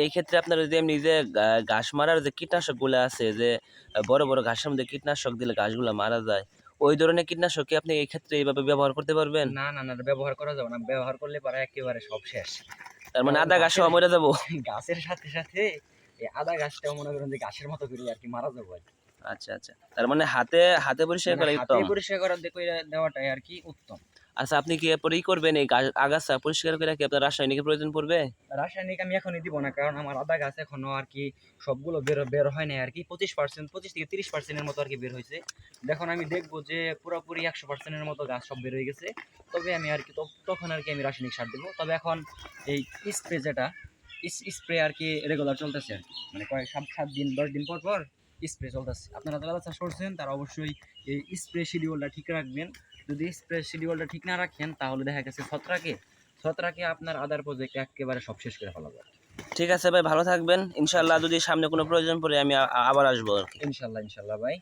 এই ক্ষেত্রে আপনার যদি এমনি যে ঘাস মারার যে কীটনাশকগুলো আছে যে বড় বড় ঘাসের মধ্যে কীটনাশক দিলে ঘাসগুলো মারা যায়, ওই ধরনের কীটনাশক কি আপনি এই ক্ষেত্রে এইভাবে ব্যবহার করতে পারবেন? না না না, ব্যবহার করা যাবে না, ব্যবহার করলে পরে একেবারে সব শেষ। তার মানে কারণ আধা ঘাসও মরে যাবো। গাছের সাথে সাথে এই আদা গাছটাও মনে করেন যে গাছের মতো করে আর কি মারা যাবো আর কি। আচ্ছা আচ্ছা, তার মানে হাতে হাতে পরিষ্কার মানে করা হাতে উত্তম। পরিষ্কার করা দেওয়াটাই আর কি উত্তম। আচ্ছা, আপনি কি এরপরেই করবেন এই আগাছা পরিষ্কার করে, কি আপনার রাসায়নিকের প্রয়োজন পড়বে? রাসায়নিক আমি এখনই দিব না, কারণ আমার আদা গাছ এখনো আর কি সবগুলো বের বের হয় নাই আর কি, 25%, 25 থেকে 30% মতো আর কি বের হয়েছে। দেখুন আমি দেখবো যে পুরোপুরি 100%-এর মতো গাছ সব বের হয়ে গেছে, তবে আমি আর কি তখন আর কি আমি রাসায়নিক সার দেবো। তবে এখন এই স্প্রে যেটা স্প্রে আর কি রেগুলার চলতেছে আর কি, মানে কয়েক 7 দিন 10 দিন পর পর স্প্রে চলতেছে। আপনারা যারা চাষ করছেন তারা অবশ্যই এই স্প্রে শিডিউলটা ঠিক রাখবেন। যদি স্প্রে শিডিউলটা ঠিক না রাখেন তাহলে দেখা গেছে ছত্রাকে আপনার আদার প্রজেক্ট একেবারে সব শেষ করে ফেলাবে। ঠিক আছে ভাই, ভালো থাকবেন। ইনশাআল্লাহ যদি সামনে কোনো প্রয়োজন পড়ে আমি আবার আসবো আর কি। ইনশাল্লাহ ইনশাল্লাহ ভাই।